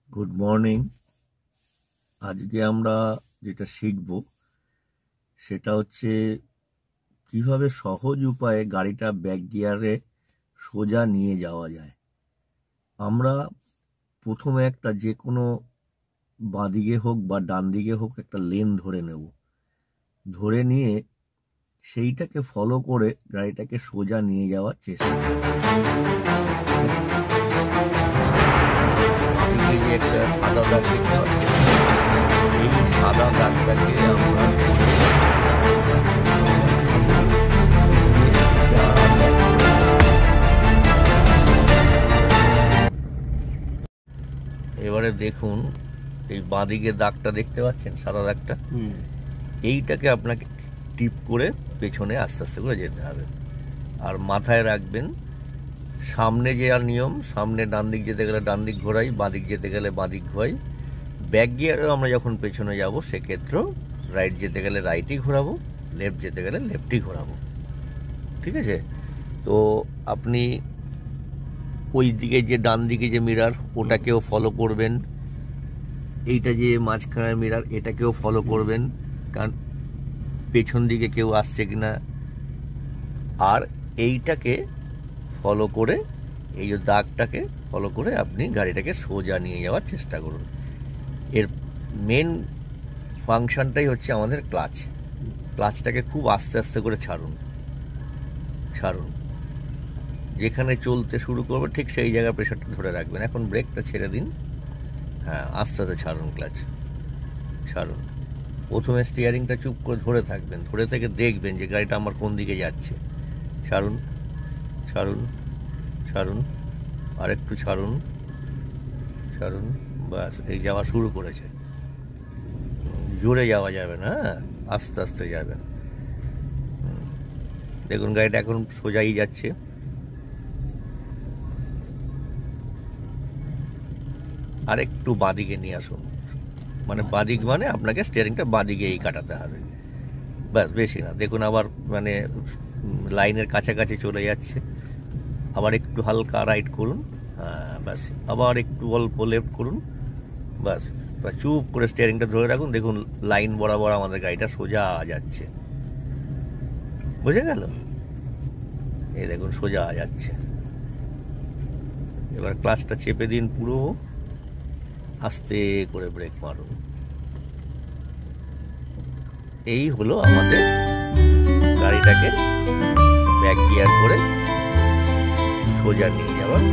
Good morning. আজকে আমরা যেটা শিখব সেটা হচ্ছে কিভাবে সহজ উপায়ে গাড়িটা ব্যাক গিয়ারে সোজা নিয়ে যাওয়া যায়। আমরা প্রথমে একটা যে কোনো বাঁদিকে হোক বা ডান দিকে হোক একটা লেন ধরে নেব, ধরে নিয়ে সেইটাকে ফলো করে গাড়িটাকে সোজা নিয়ে যাওয়ার চেষ্টা করব। যে একটা সাদা দাগ দেখতে পাচ্ছি, এই সাদা দাগটাকে আমরা এবারে দেখুন, এই বাঁদিকে দাগটা দেখতে পাচ্ছেন, সাদা দাগটা, এইটাকে আপনাকে টিপ করে পেছনে আস্তে আস্তে করে যেতে হবে। আর মাথায় রাখবেন, সামনে যে আর নিয়ম, সামনে ডান দিক যেতে গেলে ডান দিক ঘোরাই, বাঁ দিক যেতে গেলে বাঁ দিক ঘোরাই। ব্যাক গিয়ারেও আমরা যখন পেছনে যাব সেক্ষেত্রেও রাইট যেতে গেলে রাইটই ঘোরাবো, লেফট যেতে গেলে লেফটই ঘোরাবো। ঠিক আছে? তো আপনি ওই দিকে যে ডান দিকে যে মিরার, ওটাকেও ফলো করবেন। এইটা যে মাঝখানের মিরার, এটাকেও ফলো করবেন, কারণ পেছন দিকে কেউ আসছে কিনা। আর এইটাকে ফলো করে, এই যে দাগটাকে ফলো করে আপনি গাড়িটাকে সোজা নিয়ে যাওয়ার চেষ্টা করুন। এর মেন ফাংশনটাই হচ্ছে আমাদের ক্লাচটাকে খুব আস্তে আস্তে করে ছাড়ুন। যেখানে চলতে শুরু করবে ঠিক সেই জায়গায় প্রেশারটা ধরে রাখবেন। এখন ব্রেকটা ছেড়ে দিন, হ্যাঁ, আস্তে আস্তে ছাড়ুন। প্রথমে স্টিয়ারিংটা চুপ করে ধরে থাকবেন, ধরে থেকে দেখবেন যে গাড়িটা আমার কোন দিকে যাচ্ছে। ছাড়ুন, আর একটু ছাড়ুন, বাস, এই যাওয়া শুরু করেছে। জোরে যাওয়া যাবে না, আস্তে আস্তে যাবেন। দেখুন গাড়িটা এখন সোজাই যাচ্ছে। আর একটু বাঁদিকে নিয়ে আসুন, মানে বাঁদিক মানে আপনাকে স্টিয়ারিংটা বাঁদিকে এই কাটাতে হবে, ব্যাস, বেশি না। দেখুন আবার মানে লাইনের কাছাকাছি চলে যাচ্ছে। আবার একটু হালকা রাইট করুন, হ্যাঁ, ব্যাস। আবার একটু অল্প লেফট করুন, ব্যাস। চুপ করে স্টিয়ারিংটা ধরে রাখুন। দেখুন লাইন বরাবর আমাদের গাড়িটা সোজা যাচ্ছে, বুঝে গেল? এই দেখুন সোজা যাচ্ছে। এবার ক্লাচটা চেপে দিন পুরো, আস্তে করে ব্রেক মারুন। এই হলো আমাদের গাড়িটাকে ব্যাক গিয়ার করে সোজা নিয়ে যাওয়ার